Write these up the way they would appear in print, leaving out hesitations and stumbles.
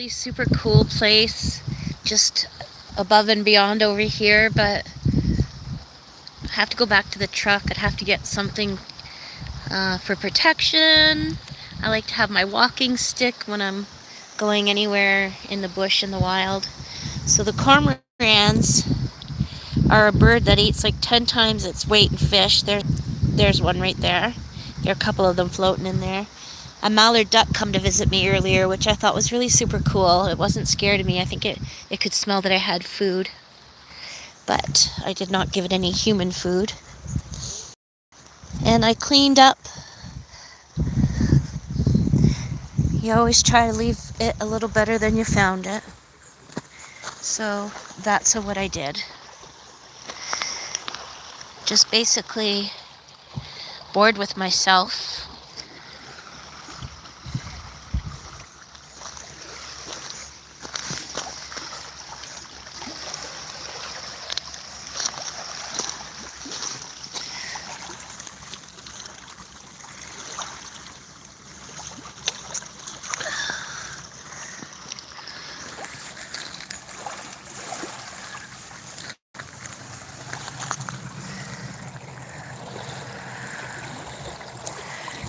really super cool place just above and beyond over here, but I have to go back to the truck. I'd have to get something for protection. I like to have my walking stick when I'm going anywhere in the bush in the wild. So the cormorants are a bird that eats like 10 times its weight in fish. There's one right there. There are a couple of them floating in there. A mallard duck come to visit me earlier, which I thought was really super cool. It wasn't scared of me. I think it could smell that I had food, but I did not give it any human food. And I cleaned up. You always try to leave it a little better than you found it. So that's what I did. Just basically bored with myself.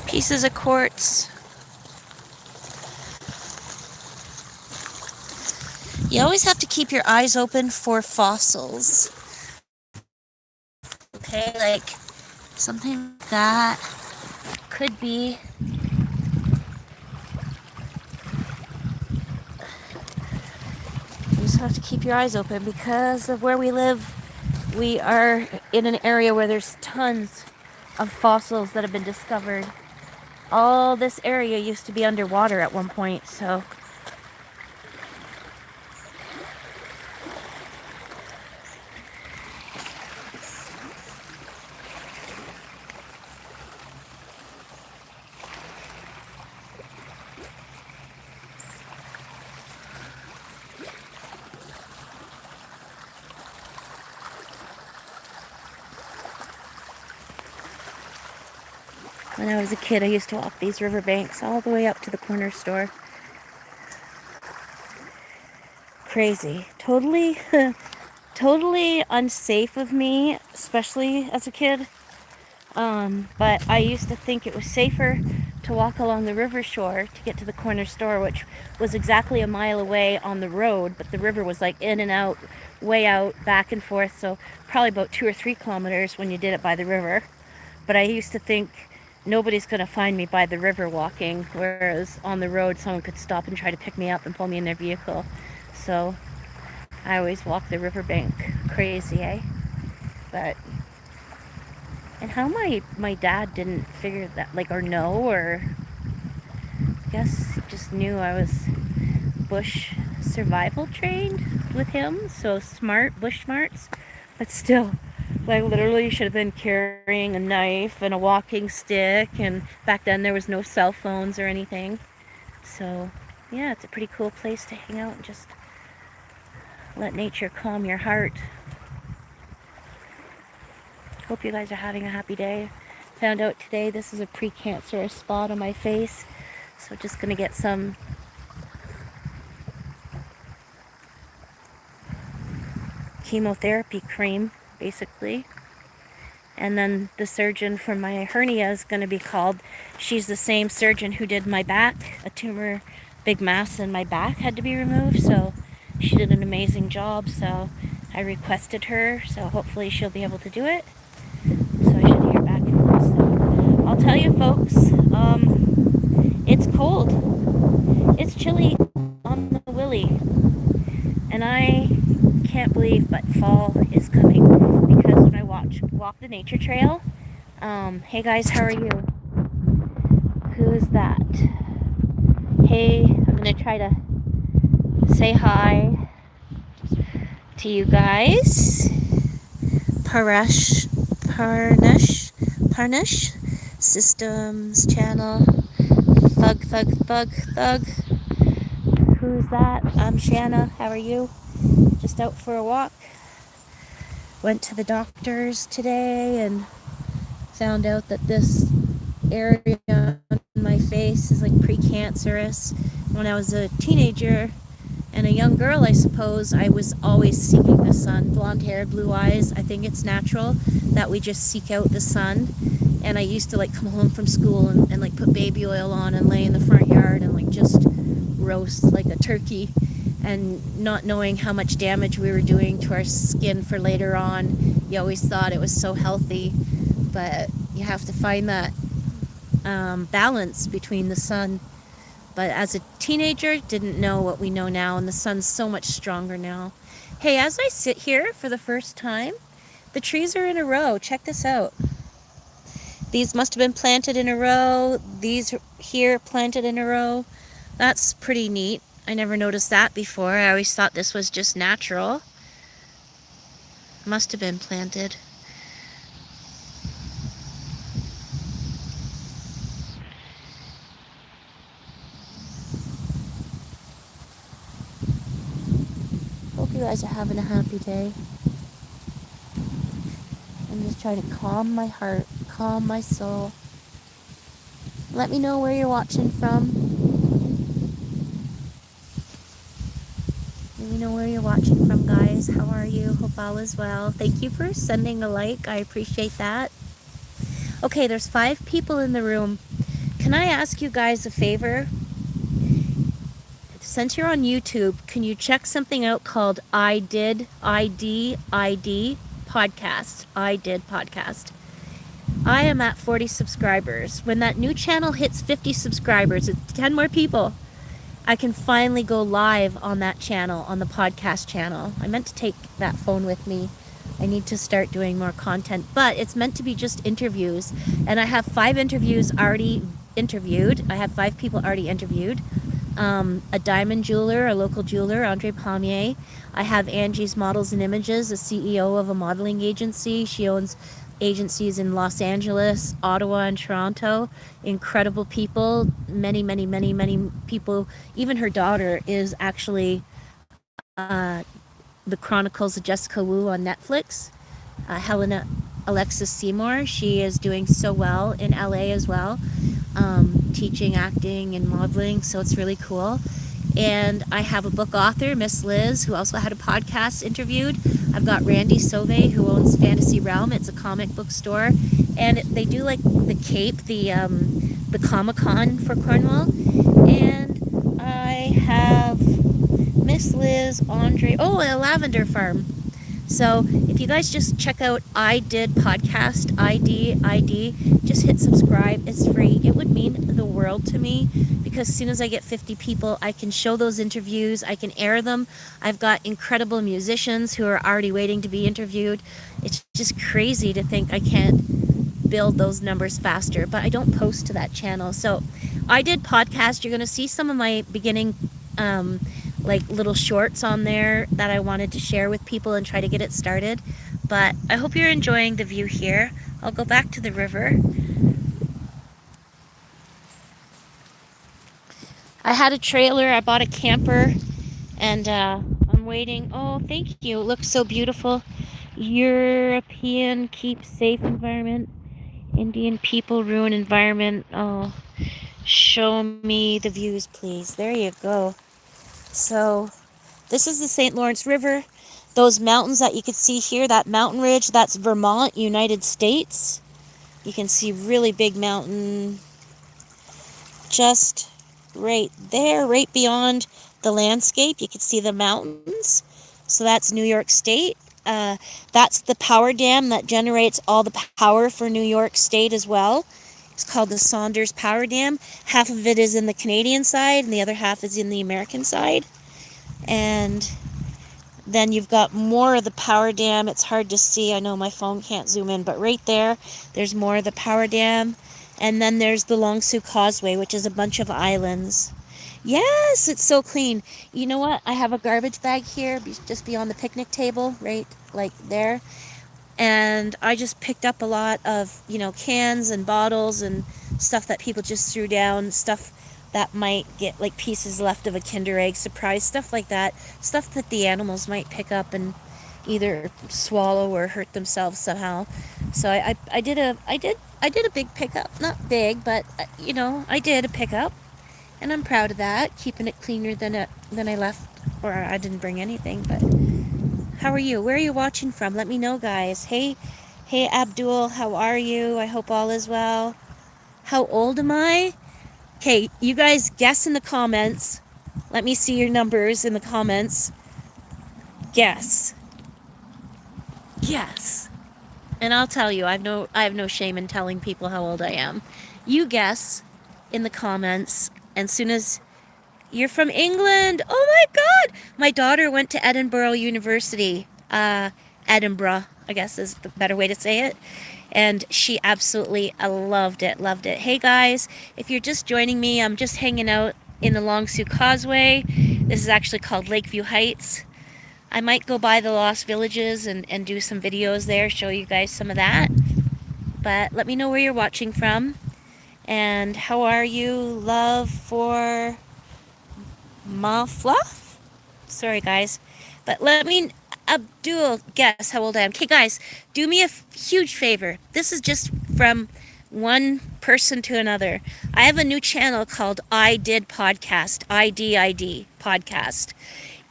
Pieces of quartz. You always have to keep your eyes open for fossils. Okay, like something like that could be you just have to keep your eyes open because of where we live. We are in an area where there's tons of fossils that have been discovered. All this area used to be underwater at one point, so when I was a kid, I used to walk these riverbanks all the way up to the corner store. Crazy. Totally, totally unsafe of me, especially as a kid. But I used to think it was safer to walk along the river shore to get to the corner store, which was exactly a mile away on the road, but the river was like in and out, way out, back and forth, so probably about 2 or 3 kilometers when you did it by the river. But I used to think nobody's going to find me by the river walking, whereas on the road someone could stop and try to pick me up and pull me in their vehicle. So I always walk the riverbank. Crazy, eh? But and how my dad didn't figure that, like, or know, or I guess just knew I was bush survival trained with him, so smart, bush smarts, but still, like, literally should have been carrying a knife and a walking stick, and back then there was no cell phones or anything. So yeah, it's a pretty cool place to hang out and just let nature calm your heart. Hope you guys are having a happy day. Found out today this is a precancerous spot on my face, so just gonna get some chemotherapy cream, basically. And then the surgeon for my hernia is going to be called. She's the same surgeon who did my back. A tumor, big mass in my back had to be removed, so she did an amazing job. So I requested her, so hopefully she'll be able to do it. So I should hear back from her. So I'll tell you, folks, it's cold. It's chilly on the willy. And I can't believe but fall is coming, because when I walk the nature trail, hey guys, how are you? Who is that? Hey, I'm gonna try to say hi to you guys. Parnish Systems channel. Thug. Who's that? I'm Shanna. How are you? Just out for a walk. Went to the doctor's today and found out that this area on my face is like precancerous. When I was a teenager, And a young girl, I suppose, I was always seeking the sun. Blonde hair, blue eyes. I think it's natural that we just seek out the sun. And I used to like come home from school and like put baby oil on and lay in the front yard and like just roast like a turkey, and not knowing how much damage we were doing to our skin for later on. You always thought it was so healthy, but you have to find that balance between the sun. But as a teenager, didn't know what we know now, and the sun's so much stronger now. Hey, as I sit here for the first time, the trees are in a row. Check this out. These must have been planted in a row. These here planted in a row. That's pretty neat. I never noticed that before. I always thought this was just natural. Must have been planted. Hope you guys are having a happy day. I'm just trying to calm my heart, calm my soul. Let me know where you're watching from. Let me know where you're watching from, guys. How are you? Hope all is well. Thank you for sending a like. I appreciate that. Okay, there's 5 people in the room. Can I ask you guys a favor? Since you're on YouTube, can you check something out called I Did podcast? I Did podcast. I am at 40 subscribers. When that new channel hits 50 subscribers, it's 10 more people, I can finally go live on that channel, on the podcast channel. I meant to take that phone with me. I need to start doing more content, but it's meant to be just interviews. And I have 5 interviews already interviewed. I have 5 people already interviewed. A diamond jeweler, a local jeweler, Andre Pommier. I have Angie's Models and Images, a CEO of a modeling agency. She owns agencies in Los Angeles, Ottawa, and Toronto. Incredible people. Many, many, many, many people. Even her daughter is actually the Chronicles of Jessica Wu on Netflix. Helena Alexis Seymour. She is doing so well in LA as well. Teaching acting and modeling, so it's really cool. And I have a book author, Miss Liz, who also had a podcast interviewed. I've got Randy Sauvé, who owns Fantasy Realm. It's a comic book store, and they do like the Cape, the Comic-Con for Cornwall. And I have Miss Liz, Andre, a lavender farm. So if you guys just check out I Did podcast, ID, just hit subscribe. It's free. It would mean the world to me, because as soon as I get 50 people, I can show those interviews. I can air them. I've got incredible musicians who are already waiting to be interviewed. It's just crazy to think I can't build those numbers faster, but I don't post to that channel. So I Did podcast. You're going to see some of my beginning like little shorts on there that I wanted to share with people and try to get it started. But I hope you're enjoying the view here. I'll go back to the river. I had a trailer, I bought a camper, and I'm waiting. Oh, thank you. It looks so beautiful. European keep safe environment. Indian people ruin environment. Oh, show me the views, please. There you go. So this is the St. Lawrence River. Those mountains that you can see here, that mountain ridge, that's Vermont, United States. You can see really big mountain just right there, right beyond the landscape. You can see the mountains. So that's New York State. That's the power dam that generates all the power for New York State as well. It's called the Saunders Power Dam. Half of it is in the Canadian side, and the other half is in the American side. And then you've got more of the power dam. It's hard to see. I know my phone can't zoom in, but right there, there's more of the power dam. And then there's the Long Sault Causeway, which is a bunch of islands. Yes, it's so clean. You know what? I have a garbage bag here, just beyond the picnic table, right like there. And I just picked up a lot of, cans and bottles and stuff that people just threw down, stuff that might get like pieces left of a Kinder Egg surprise, stuff like that, stuff that the animals might pick up and either swallow or hurt themselves somehow. So I did a big pickup, not big, but I did a pickup, and I'm proud of that, keeping it cleaner than I left or I didn't bring anything, but how are you? Where are you watching from? Let me know, guys. Hey, Abdul, how are you? I hope all is well. How old am I? Okay, you guys guess in the comments. Let me see your numbers in the comments. Guess. Guess. And I'll tell you, I have no shame in telling people how old I am. You guess in the comments, and soon as you're from England. Oh my God! My daughter went to Edinburgh University. Edinburgh, I guess is the better way to say it. And she absolutely loved it, loved it. Hey guys, if you're just joining me, I'm just hanging out in the Long Sault Causeway. This is actually called Lakeview Heights. I might go by the Lost Villages and do some videos there, show you guys some of that. But let me know where you're watching from. And how are you, love, for Ma Fluff? Sorry, guys. But let me, Abdul, guess how old I am. Okay, guys, do me a huge favor. This is just from one person to another. I have a new channel called I Did Podcast. IDID Podcast.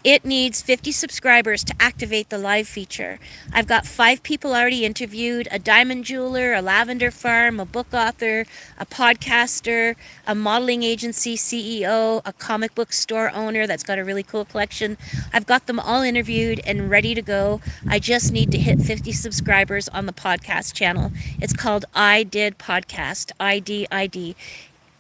It needs 50 subscribers to activate the live feature. I've got 5 people already interviewed, a diamond jeweler, a lavender farm, a book author, a podcaster, a modeling agency CEO, a comic book store owner that's got a really cool collection. I've got them all interviewed and ready to go. I just need to hit 50 subscribers on the podcast channel. It's called I Did Podcast, IDID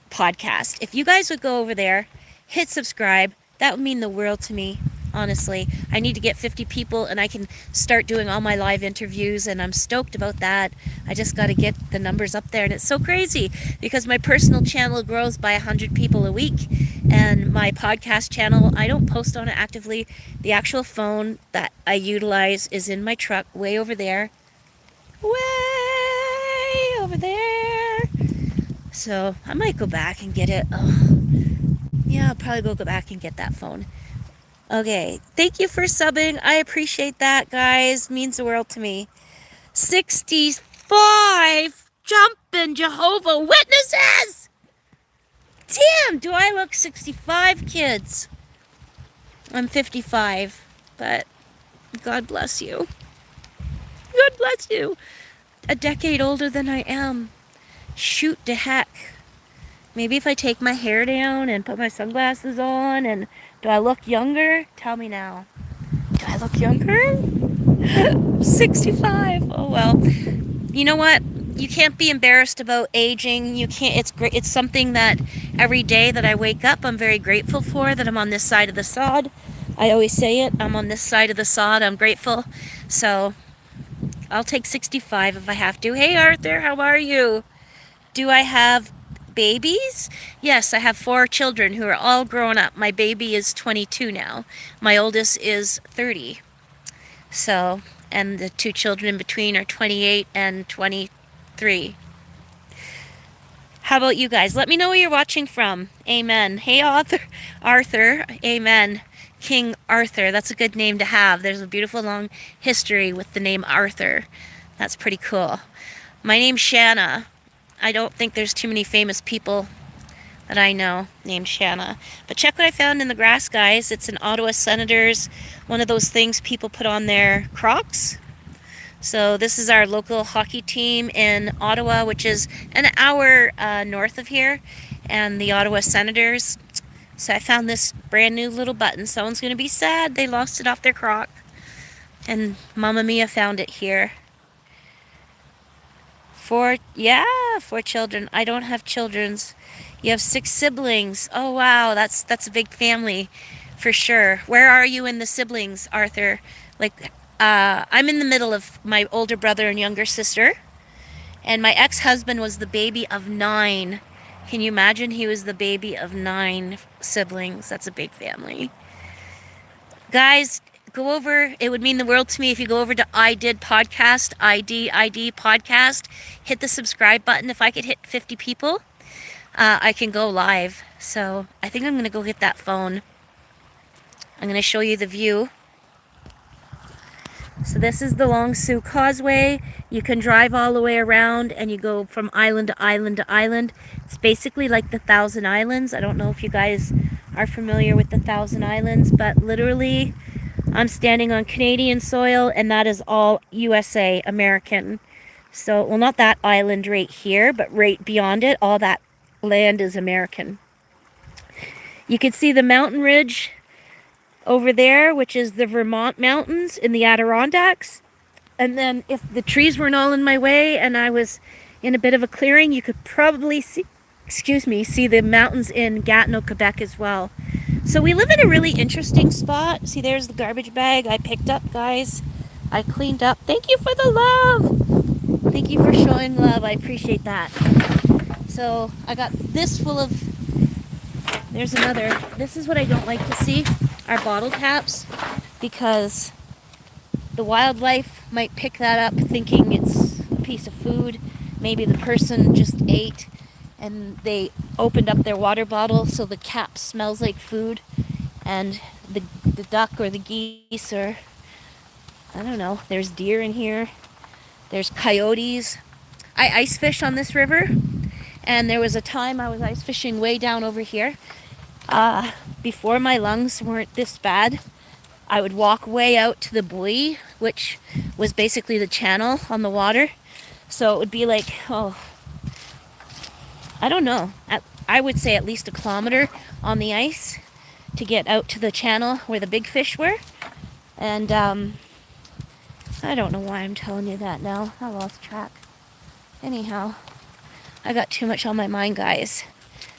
Podcast. If you guys would go over there, hit subscribe, that would mean the world to me. Honestly, I need to get 50 people and I can start doing all my live interviews, and I'm stoked about that. I just got to get the numbers up there, and it's so crazy because my personal channel grows by 100 people a week, and my podcast channel, I don't post on it actively. The actual phone that I utilize is in my truck way over there. Way over there. So I might go back and get it. Oh, yeah, I'll probably go back and get that phone. Okay, thank you for subbing. I appreciate that, guys. Means the world to me. 65 jumping Jehovah Witnesses! Damn, do I look 65, kids? I'm 55, but God bless you. God bless you. A decade older than I am. Shoot to heck. Maybe if I take my hair down and put my sunglasses on, and do I look younger? Tell me now. Do I look younger? 65. Oh well. You know what? You can't be embarrassed about aging. You can't. It's great. It's something that every day that I wake up, I'm very grateful for that I'm on this side of the sod. I always say it. I'm on this side of the sod. I'm grateful. So I'll take 65 if I have to. Hey Arthur, how are you? Do I have babies? Yes, I have 4 children who are all grown up. My baby is 22 now. My oldest is 30. So, and the 2 children in between are 28 and 23. How about you guys? Let me know where you're watching from. Amen. Hey Arthur. Amen. King Arthur. That's a good name to have. There's a beautiful long history with the name Arthur. That's pretty cool. My name's Shanna. I don't think there's too many famous people that I know named Shanna. But check what I found in the grass, guys. It's an Ottawa Senators, one of those things people put on their Crocs. So this is our local hockey team in Ottawa, which is an hour north of here, and the Ottawa Senators. So I found this brand new little button. Someone's going to be sad they lost it off their Croc. And Mama Mia found it here. 4 children. I don't have children's. You have 6 siblings. Oh wow, that's a big family for sure. Where are you in the siblings, Arthur? Like, I'm in the middle of my older brother and younger sister, and my ex-husband was the baby of 9. Can you imagine? He was the baby of 9 siblings. That's a big family. Guys, go over. It would mean the world to me if you go over to I Did Podcast, IDID Podcast. Hit the subscribe button. If I could hit 50 people, I can go live. So I think I'm going to go get that phone. I'm going to show you the view. So this is the Long Sault Causeway. You can drive all the way around and you go from island to island to island. It's basically like the Thousand Islands. I don't know if you guys are familiar with the Thousand Islands, but literally I'm standing on Canadian soil, and that is all USA, American. So, well, not that island right here, but right beyond it, all that land is American. You can see the mountain ridge over there, which is the Vermont mountains in the Adirondacks. And then if the trees weren't all in my way and I was in a bit of a clearing, you could probably see, see the mountains in Gatineau, Quebec as well. So we live in a really interesting spot. See, there's the garbage bag I picked up, guys. I cleaned up. Thank you for the love. Thank you for showing love. I appreciate that. So I got this full of, there's another. This is what I don't like to see, our bottle caps, because the wildlife might pick that up thinking it's a piece of food. Maybe the person just ate and they opened up their water bottle so the cap smells like food, and the duck or the geese, or I don't know, there's deer in here, there's coyotes. I ice fish on this river, and there was a time I was ice fishing way down over here. Before my lungs weren't this bad, I would walk way out to the buoy, which was basically the channel on the water. So it would be like, I don't know, I would say at least a kilometer on the ice to get out to the channel where the big fish were. And I don't know why I'm telling you that now. I lost track. Anyhow, I got too much on my mind, guys.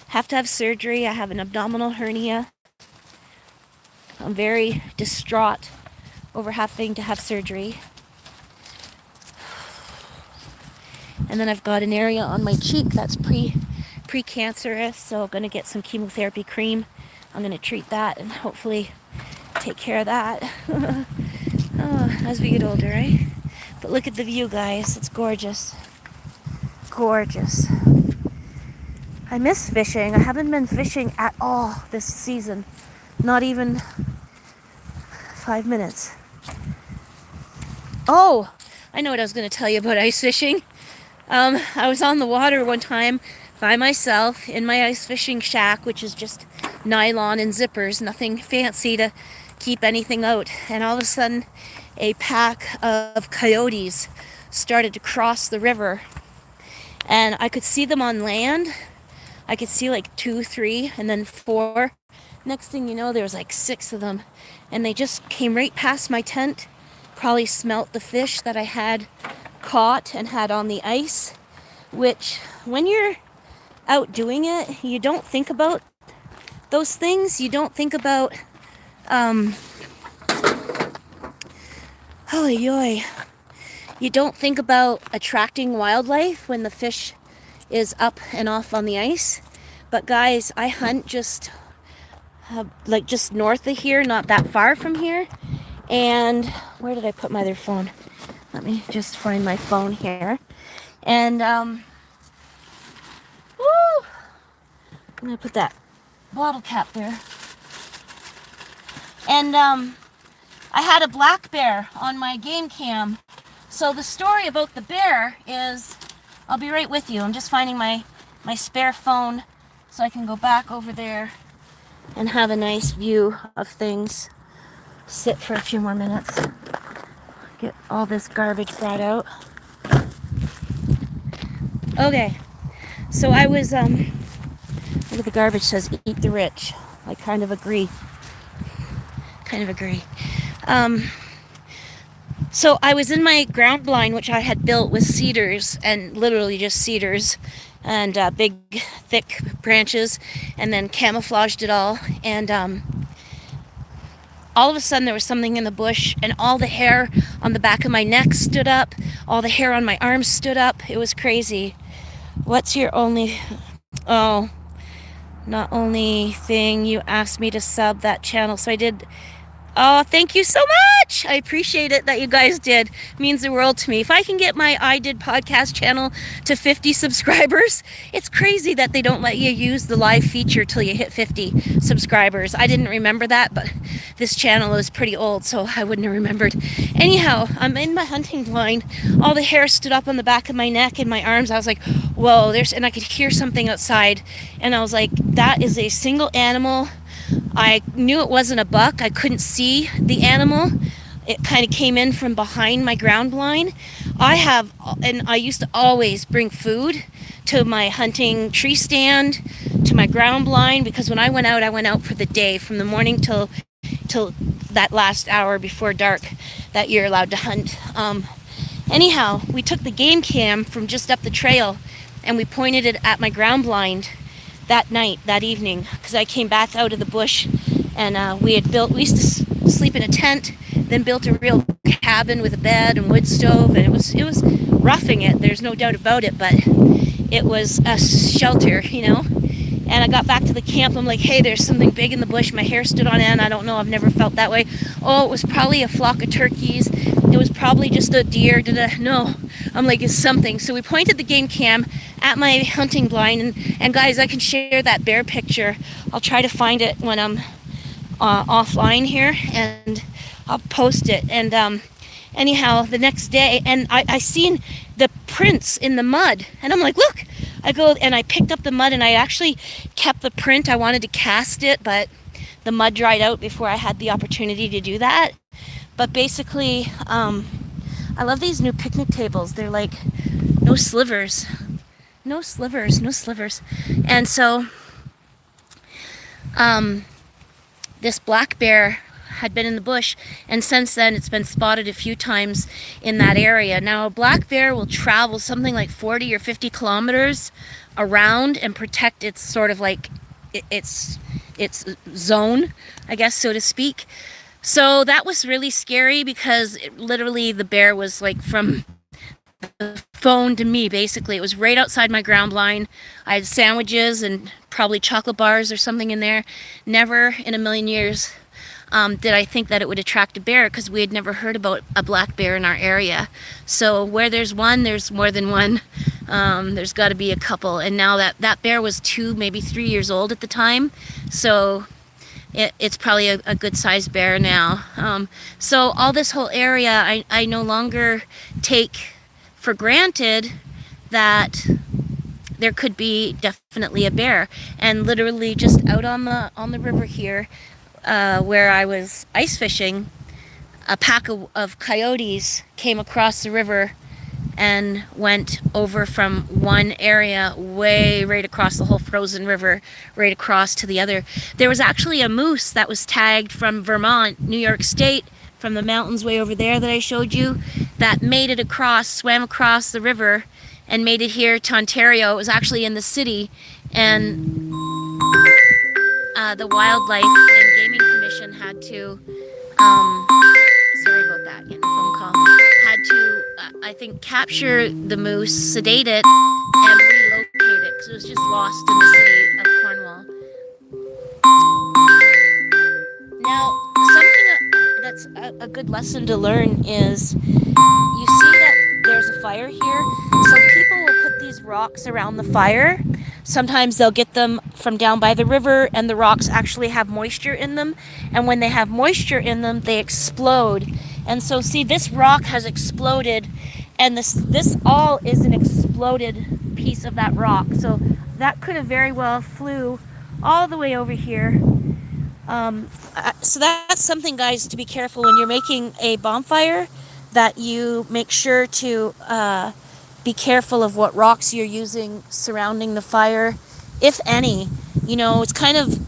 Have to have surgery. I have an abdominal hernia. I'm very distraught over having to have surgery. And then I've got an area on my cheek that's precancerous, so I'm going to get some chemotherapy cream. I'm going to treat that and hopefully take care of that. As we get older, right? But look at the view, guys. It's gorgeous. Gorgeous. I miss fishing. I haven't been fishing at all this season. Not even 5 minutes. Oh, I know what I was going to tell you about ice fishing. I was on the water one time by myself in my ice fishing shack, which is just nylon and zippers, nothing fancy to keep anything out. And all of a sudden, a pack of coyotes started to cross the river. And I could see them on land. I could see like 2, 3, and then 4. Next thing you know, there was like 6 of them. And they just came right past my tent. Probably smelt the fish that I had caught and had on the ice. Which, when you're out doing it, you don't think about those things. You don't think about, you don't think about attracting wildlife when the fish is up and off on the ice. But guys, I hunt just north of here, not that far from here. And where did I put my other phone? Let me just find my phone here. And I'm gonna put that bottle cap there. And I had a black bear on my game cam. So the story about the bear is, I'll be right with you. I'm just finding my spare phone so I can go back over there and have a nice view of things. Sit for a few more minutes. Get all this garbage brought out. Okay, so I was, look at the garbage says, eat the rich. I kind of agree. So I was in my ground blind, which I had built with cedars, and literally just cedars, and big, thick branches, and then camouflaged it all, and all of a sudden there was something in the bush, and all the hair on the back of my neck stood up, all the hair on my arms stood up. It was crazy. What's your only... Oh, not only thing, you asked me to sub that channel, so I did. Oh, thank you so much. I appreciate it that you guys did. It means the world to me. If I can get my I Did podcast channel to 50 subscribers, it's crazy that they don't let you use the live feature till you hit 50 subscribers. I didn't remember that, but this channel is pretty old, so I wouldn't have remembered. Anyhow, I'm in my hunting blind. All the hair stood up on the back of my neck and my arms. I was like, whoa, and I could hear something outside. And I was like, that is a single animal I knew it wasn't a buck. I couldn't see the animal. It kind of came in from behind my ground blind. And I used to always bring food to my hunting tree stand, to my ground blind, because when I went out for the day, from the morning till that last hour before dark that you're allowed to hunt. Anyhow, we took the game cam from just up the trail and we pointed it at my ground blind that night, that evening, because I came back out of the bush and we used to sleep in a tent, then built a real cabin with a bed and wood stove, and it was roughing it, there's no doubt about it, but it was a shelter, you know. And I got back to the camp. I'm like, hey, there's something big in the bush. My hair stood on end. I don't know. I've never felt that way. Oh, it was probably a flock of turkeys. It was probably just a deer. No. I'm like, it's something. So we pointed the game cam at my hunting blind. And guys, I can share that bear picture. I'll try to find it when I'm offline here. And I'll post it. And anyhow, the next day, and I seen the prints in the mud. And I'm like, look. I go and I picked up the mud and I actually kept the print. I wanted to cast it, but the mud dried out before I had the opportunity to do that. But basically, I love these new picnic tables. They're like no slivers. No slivers, no slivers. And so this black bear had been in the bush, and since then it's been spotted a few times in that area. Now a black bear will travel something like 40 or 50 kilometers around and protect its sort of like its zone, I guess, so to speak. So that was really scary because literally the bear was like from the phone to me, basically. It was right outside my ground blind. I had sandwiches and probably chocolate bars or something in there. Never in a million years did I think that it would attract a bear, because we had never heard about a black bear in our area. So where there's one, there's more than one. There's got to be a couple. And now that bear was 2, maybe 3 years old at the time. So it's probably a good sized bear now. So all this whole area, I no longer take for granted that there could be definitely a bear. And literally just out on the river here, where I was ice fishing, a pack of coyotes came across the river and went over from one area way right across the whole frozen river, right across to the other. There was actually a moose that was tagged from Vermont, New York State, from the mountains way over there that I showed you, that made it across, swam across the river and made it here to Ontario. It was actually in the city, and the Wildlife and Gaming Commission had to, sorry about that, getting a phone call, had to, I think, capture the moose, sedate it, and relocate it, because it was just lost in the city of Cornwall. Now, something that's a good lesson to learn is, you see that there's a fire here, so people will put these rocks around the fire. Sometimes they'll get them from down by the river, and the rocks actually have moisture in them. And when they have moisture in them, they explode. And so, see, this rock has exploded, and this all is an exploded piece of that rock. So that could have very well flew all the way over here. So that's something, guys, to be careful when you're making a bonfire, that you make sure to be careful of what rocks you're using surrounding the fire, if any. You know, it's kind of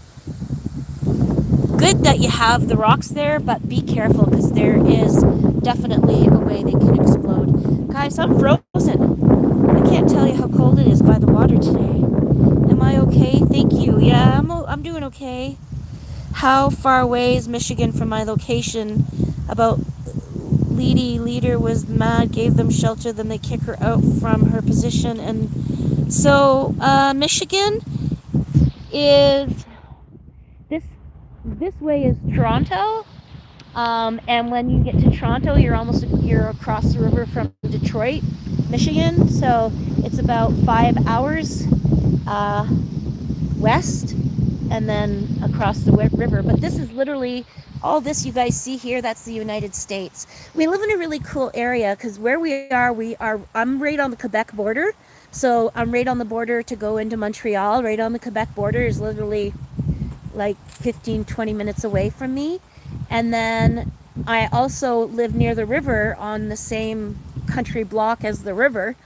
good that you have the rocks there, but be careful, because there is definitely a way they can explode. Guys, I'm frozen. I can't tell you how cold it is by the water today. Am I okay? Thank you. Yeah, I'm doing okay. How far away is Michigan from my location? About leader was mad, gave them shelter, then they kick her out from her position. And so Michigan is this way is Toronto, and when you get to Toronto, you're across the river from Detroit, Michigan. So it's about 5 hours west, and then across the river. But this is literally, all this you guys see here, that's the United States. We live in a really cool area, because where I'm right on the Quebec border. So I'm right on the border to go into Montreal. Right on the Quebec border is literally like 15, 20 minutes away from me. And then I also live near the river on the same country block as the river.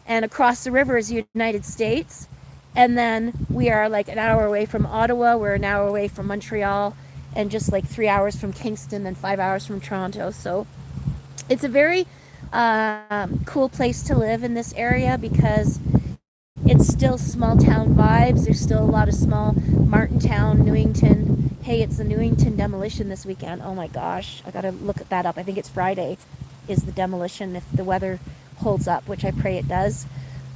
And across the river is the United States. And then we are like an hour away from Ottawa. We're an hour away from Montreal, and just like 3 hours from Kingston and 5 hours from Toronto. So it's a very cool place to live in this area because it's still small town vibes. There's still a lot of small Martintown, Newington. Hey, it's the Newington demolition this weekend. Oh my gosh, I gotta look that up. I think it's Friday is the demolition if the weather holds up, which I pray it does.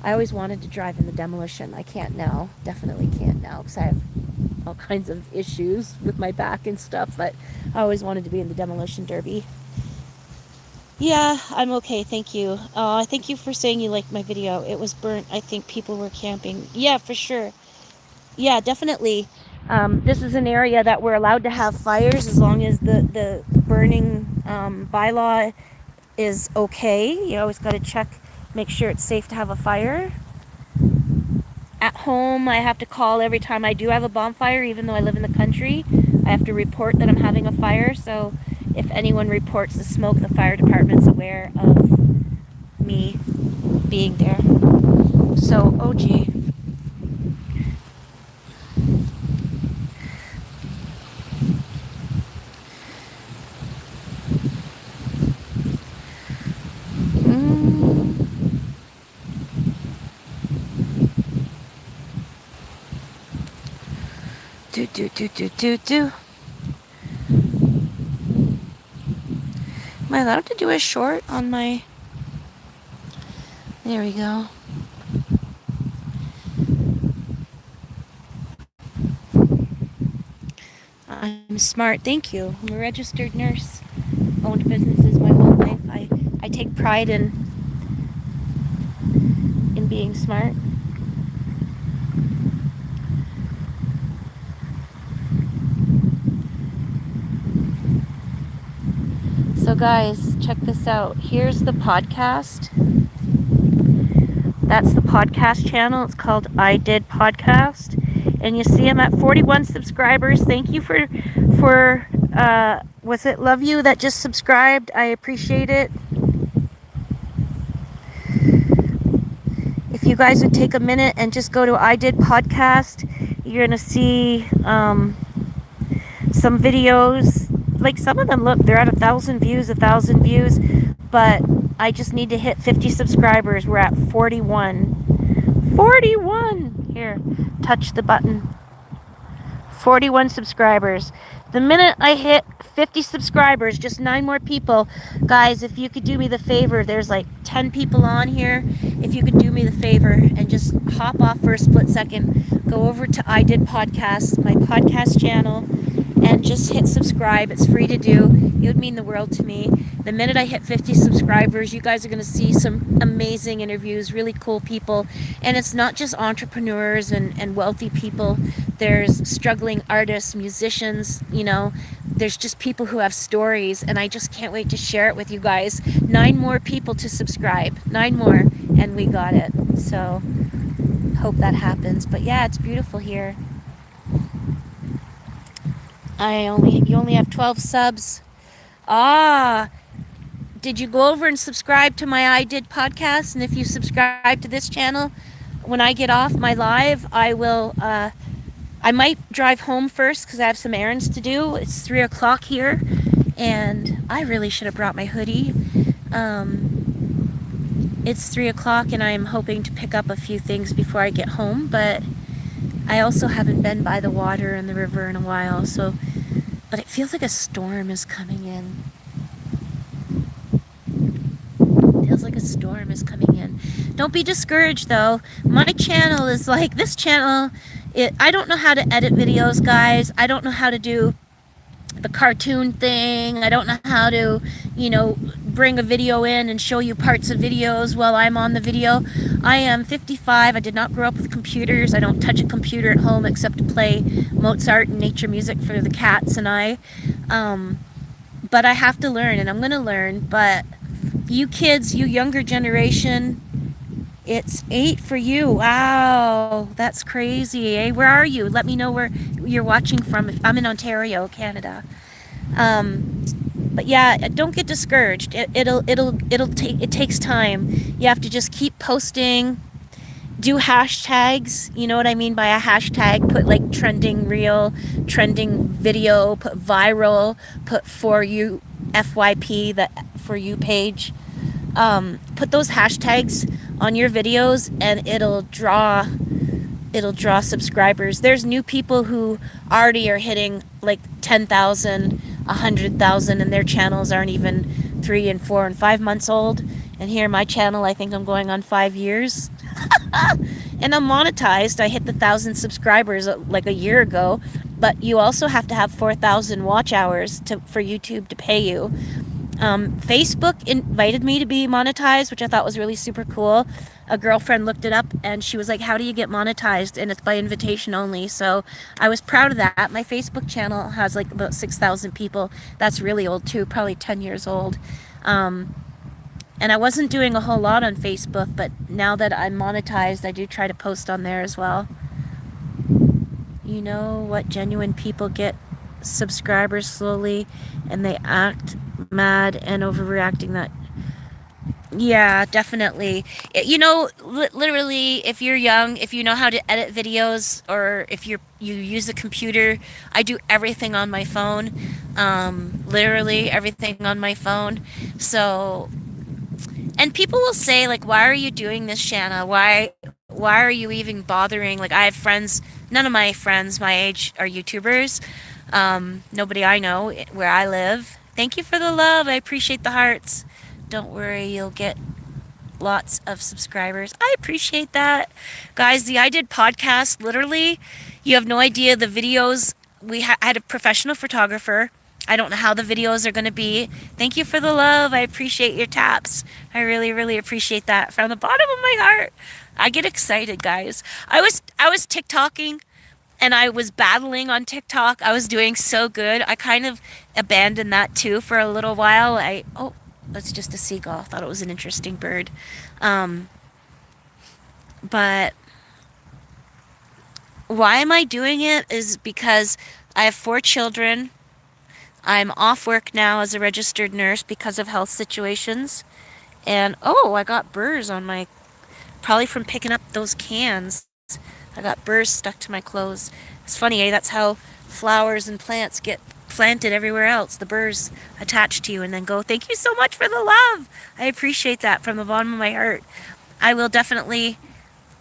I always wanted to drive in the demolition. I can't now. Definitely can't now because I have all kinds of issues with my back and stuff, but I always wanted to be in the demolition derby. Yeah, I'm okay, thank you. Thank you for saying you liked my video. It was burnt. I think people were camping. Yeah, for sure. Yeah, definitely. This is an area that we're allowed to have fires as long as the burning bylaw is okay. You always got to check, make sure it's safe to have a fire. At home, I have to call every time I do have a bonfire, even though I live in the country. I have to report that I'm having a fire, so if anyone reports the smoke, the fire department's aware of me being there. So, oh gee. Do. Am I allowed to do a short on my... There we go. I'm smart. Thank you. I'm a registered nurse. Owned businesses my whole life. I take pride in being smart. So guys, check this out. Here's the podcast. That's the podcast channel. It's called I Did Podcast. And you see I'm at 41 subscribers. Thank you for was it Love You that just subscribed? I appreciate it. If you guys would take a minute and just go to I Did Podcast, you're going to see some videos. Like some of them, look, they're at 1,000 views, but I just need to hit 50 subscribers. We're at 41. 41! Here, touch the button. 41 subscribers. The minute I hit 50 subscribers, just 9 more people. Guys, if you could do me the favor, there's like 10 people on here. If you could do me the favor and just hop off for a split second, go over to I Did Podcast, my podcast channel, and just hit subscribe. It's free to do. It would mean the world to me. The minute I hit 50 subscribers, you guys are going to see some amazing interviews, really cool people. And it's not just entrepreneurs and wealthy people. There's struggling artists, musicians, you know. There's just people who have stories, and I just can't wait to share it with you guys. 9 more people to subscribe. 9 more, and we got it. So, hope that happens. But yeah, it's beautiful here. You only have 12 subs. Did you go over and subscribe to my I Did Podcast? And if you subscribe to this channel, when I get off my live, I will, I might drive home first because I have some errands to do. It's 3 o'clock here, and I really should have brought my hoodie. It's 3 o'clock, and I'm hoping to pick up a few things before I get home, but I also haven't been by the water and the river in a while, so, but it feels like a storm is coming in. Feels like a storm is coming in. Don't be discouraged though. My channel is like, this channel, I don't know how to edit videos, guys. I don't know how to do the cartoon thing. I don't know how to, bring a video in and show you parts of videos while I'm on the video. I am 55. I did not grow up with computers. I don't touch a computer at home except to play Mozart and nature music for the cats and I. But I have to learn, and I'm going to learn. But you kids, you younger generation, It's 8 for you. Wow, that's crazy. Eh? Where are you? Let me know where you're watching from. I'm in Ontario, Canada. Um, but yeah, don't get discouraged. It takes time. You have to just keep posting. Do hashtags. You know what I mean by a hashtag? Put like trending reel, trending video, put viral, put for you FYP, the for you page. Put those hashtags on your videos and it'll draw subscribers. There's new people who already are hitting like 10,000, 100,000, and their channels aren't even 3 and 4 and 5 months old. And here, my channel, I think I'm going on 5 years. And I'm monetized. I hit the 1,000 subscribers like a year ago. But you also have to have 4,000 watch hours for YouTube to pay you. Facebook invited me to be monetized, which I thought was really super cool. A girlfriend looked it up and she was like, how do you get monetized? And it's by invitation only. So I was proud of that. My Facebook channel has like about 6,000 people. That's really old too, probably 10 years old. And I wasn't doing a whole lot on Facebook, but now that I'm monetized, I do try to post on there as well. You know what genuine people get? Subscribers slowly, and they act mad and overreacting. That, yeah, definitely. You know, literally, if you're young, if you know how to edit videos, or if you use a computer, I do everything on my phone. Literally everything on my phone. So, and people will say like, why are you doing this, Shanna? Why are you even bothering? Like, I have friends, none of my friends my age are YouTubers. Nobody I know where I live. Thank you for the love. I appreciate the hearts. Don't worry, you'll get lots of subscribers. I appreciate that. Guys, the I Did podcast, literally, you have no idea the videos. I had a professional photographer. I don't know how the videos are going to be. Thank you for the love. I appreciate your taps. I really, really appreciate that from the bottom of my heart. I get excited, guys. I was TikToking and I was battling on TikTok. I was doing so good. I kind of abandoned that too for a little while. Oh, that's just a seagull. I thought it was an interesting bird. But why am I doing it is because I have 4 children. I'm off work now as a registered nurse because of health situations. And oh, I got burrs on my, probably from picking up those cans. I got burrs stuck to my clothes. It's funny, eh? That's how flowers and plants get planted everywhere else. The burrs attach to you and then go, thank you so much for the love. I appreciate that from the bottom of my heart. I will definitely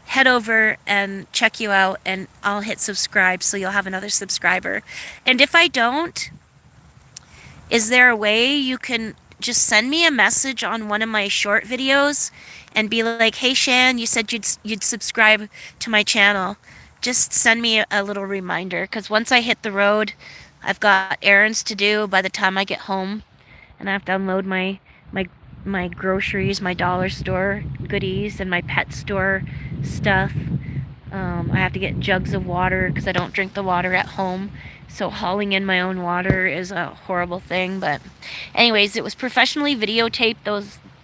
head over and check you out, and I'll hit subscribe so you'll have another subscriber. And if I don't, is there a way you can just send me a message on one of my short videos and be like, hey Shan, you said you'd subscribe to my channel. Just send me a little reminder, because once I hit the road, I've got errands to do by the time I get home, and I have to unload my groceries, my dollar store goodies, and my pet store stuff. I have to get jugs of water because I don't drink the water at home. So hauling in my own water is a horrible thing. But anyways, it was professionally videotaped,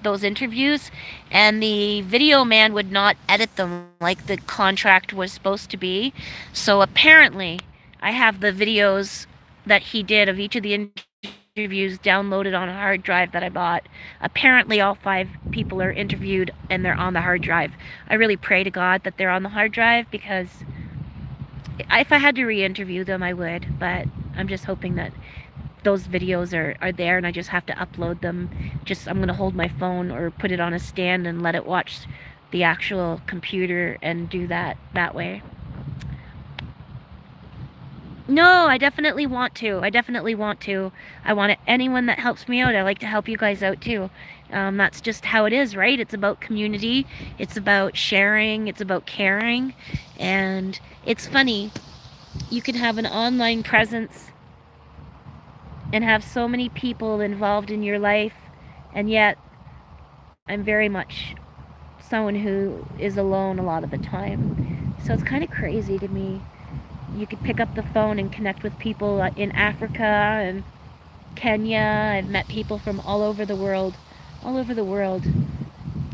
those interviews, and the video man would not edit them like the contract was supposed to be. So apparently I have the videos that he did of each of the interviews downloaded on a hard drive that I bought. Apparently all 5 people are interviewed and they're on the hard drive. I really pray to God that they're on the hard drive, because if I had to re-interview them, I would, but I'm just hoping that those videos are there and I just have to upload them. I'm going to hold my phone or put it on a stand and let it watch the actual computer and do that way. No, I definitely want to. I want anyone that helps me out. I like to help you guys out too. That's just how it is, right? It's about community. It's about sharing. It's about caring. And it's funny. You can have an online presence and have so many people involved in your life. And yet, I'm very much someone who is alone a lot of the time. So it's kind of crazy to me. You could pick up the phone and connect with people in Africa and Kenya. I've met people from all over the world.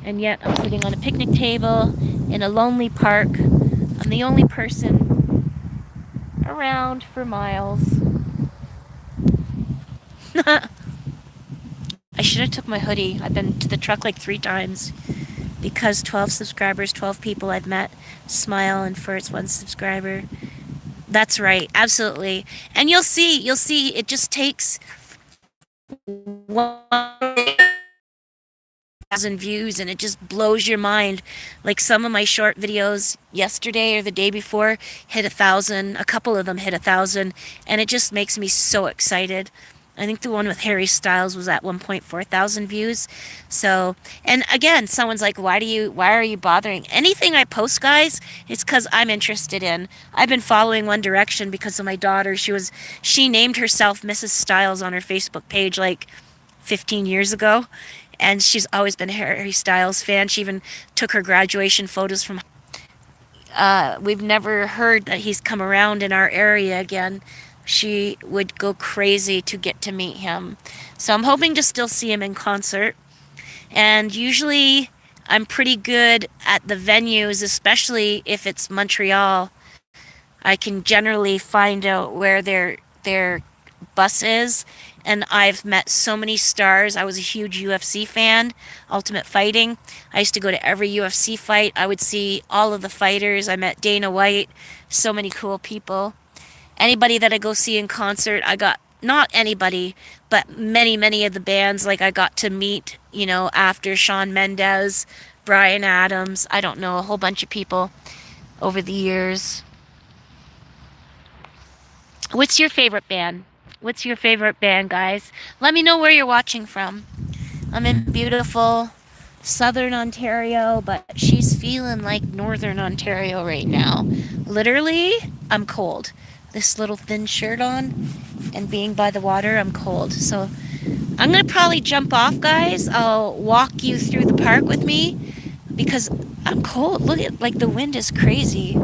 And yet I'm sitting on a picnic table in a lonely park. I'm the only person around for miles. I should have took my hoodie. I've been to the truck like 3 times because 12 subscribers, 12 people I've met. Smile and for its 1 subscriber. That's right, absolutely. And you'll see. It just takes 1,000 views and it just blows your mind. Like some of my short videos yesterday or the day before hit 1,000. A couple of them hit 1,000, and it just makes me so excited. I think the one with Harry Styles was at 1.4 thousand views. So, and again, someone's like, why are you bothering? Anything I post, guys, it's because I'm interested in. I've been following One Direction because of my daughter. She named herself Mrs. Styles on her Facebook page like 15 years ago. And she's always been a Harry Styles fan. She even took her graduation photos from. We've never heard that he's come around in our area again. She would go crazy to get to meet him. So I'm hoping to still see him in concert. And usually I'm pretty good at the venues, especially if it's Montreal. I can generally find out where their bus is. And I've met so many stars. I was a huge UFC fan, Ultimate Fighting. I used to go to every UFC fight. I would see all of the fighters. I met Dana White, so many cool people. Anybody that I go see in concert, I got, not anybody, but many of the bands, like I got to meet, after Shawn Mendes, Bryan Adams, I don't know, a whole bunch of people over the years. What's your favorite band? What's your favorite band, guys? Let me know where you're watching from. I'm in beautiful southern Ontario, but she's feeling like northern Ontario right now. Literally, I'm cold. This little thin shirt on and being by the water, I'm cold. So I'm going to probably jump off, guys. I'll walk you through the park with me because I'm cold. Look at, like, the wind is crazy.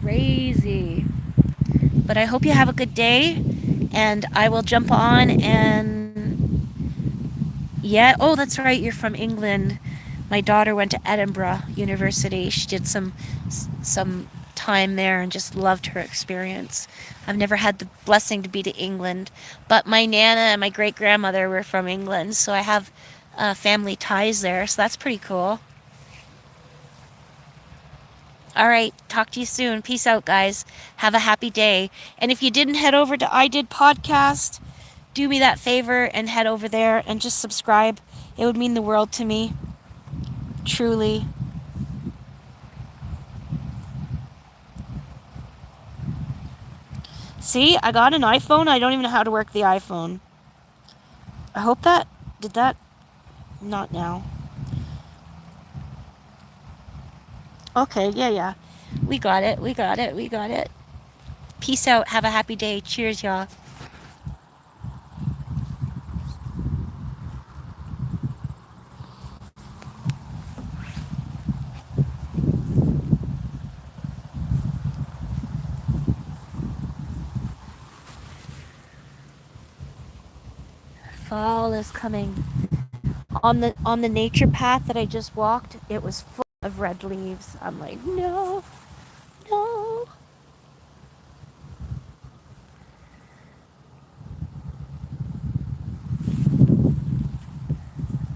Crazy. But I hope you have a good day, and I will jump on and yeah, oh, that's right, you're from England. My daughter went to Edinburgh University. She did some time there and just loved her experience. I've never had the blessing to be to England, but my nana and my great grandmother were from England, so I have family ties there, so that's pretty cool. All right, talk to you soon. Peace out, guys. Have a happy day. And if you didn't head over to I Did Podcast, do me that favor and head over there and just subscribe. It would mean the world to me. Truly. See, I got an iPhone. I don't even know how to work the iPhone. I hope that... Did that... Not now. Okay, yeah. We got it. Peace out. Have a happy day. Cheers, y'all. Fall is coming. On the nature path that I just walked, it was full of red leaves. I'm like, no.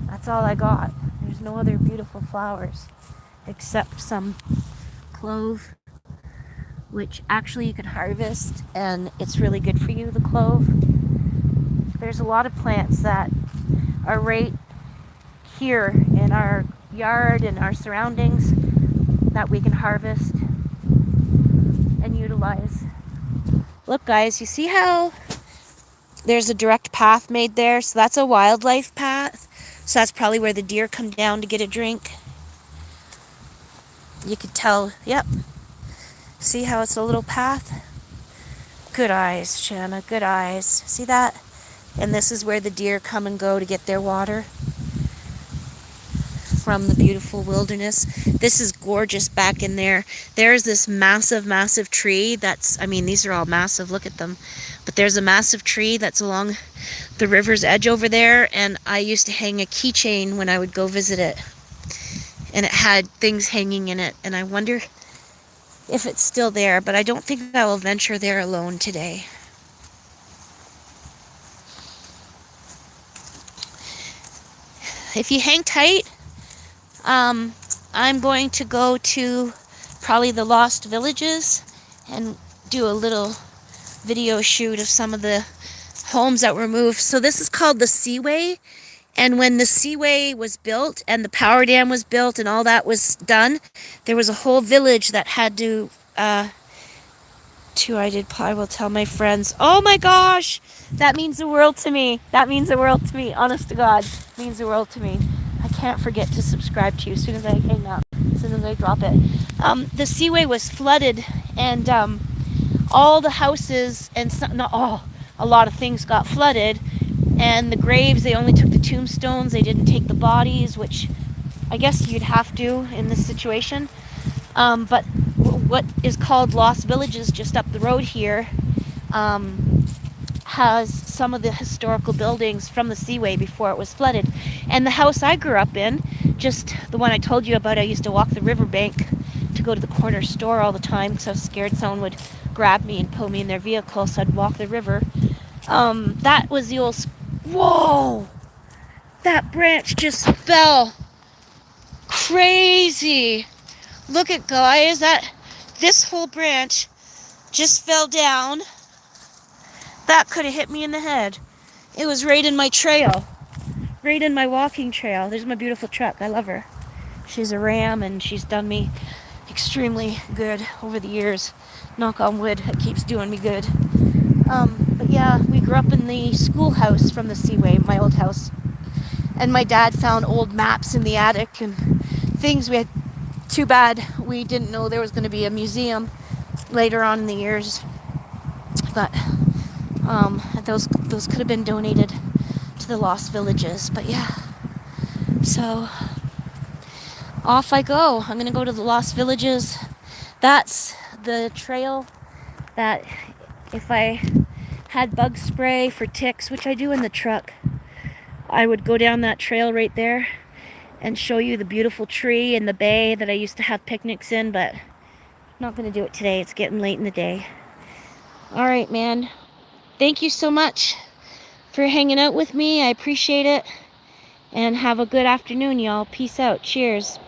That's all I got. There's no other beautiful flowers except some clove, which actually you can harvest, and it's really good for you, the clove. There's a lot of plants that are right here in our yard and our surroundings that we can harvest and utilize. Look, guys, you see how there's a direct path made there? So that's a wildlife path. So that's probably where the deer come down to get a drink. You could tell, yep. See how it's a little path? Good eyes, Shanna, good eyes. See that? And this is where the deer come and go to get their water. from the beautiful wilderness. This is gorgeous back in there. There's this massive, massive tree that's, I mean, these are all massive, look at them. But there's a massive tree that's along the river's edge over there, and I used to hang a keychain when I would go visit it. And it had things hanging in it, and I wonder if it's still there, but I don't think I will venture there alone today. If you hang tight, I'm going to go to probably the Lost Villages and do a little video shoot of some of the homes that were moved. So this is called the Seaway, and when the Seaway was built and the power dam was built and all that was done, there was a whole village that had to I will tell my friends. Oh my gosh, that means the world to me. That means the world to me. Honest to God, it means the world to me. I can't forget to subscribe to you as soon as I hang up, as soon as I drop it. The Seaway was flooded, and all the houses and not all, a lot of things got flooded, and the graves, they only took the tombstones. They didn't take the bodies, which I guess you'd have to in this situation. But what is called Lost Villages just up the road here has some of the historical buildings from the Seaway before it was flooded. And the house I grew up in, just the one I told you about, I used to walk the riverbank to go to the corner store all the time because I was scared someone would grab me and pull me in their vehicle, so I'd walk the river. That was the old... Whoa! That branch just fell. Crazy! Look at, guys, this whole branch just fell down. That could have hit me in the head. It was right in my trail. Right in my walking trail. There's my beautiful truck. I love her. She's a ram, and she's done me extremely good over the years. Knock on wood, it keeps doing me good. But yeah, we grew up in the schoolhouse from the Seaway, my old house. And my dad found old maps in the attic and things we had. Too bad we didn't know there was going to be a museum later on in the years. But those could have been donated to the Lost Villages. But yeah, so off I go. I'm going to go to the Lost Villages. That's the trail that if I had bug spray for ticks, which I do in the truck, I would go down that trail right there and show you the beautiful tree and the bay that I used to have picnics in, but I'm not going to do it today. It's getting late in the day. All right, man. Thank you so much for hanging out with me. I appreciate it. And have a good afternoon, y'all. Peace out. Cheers.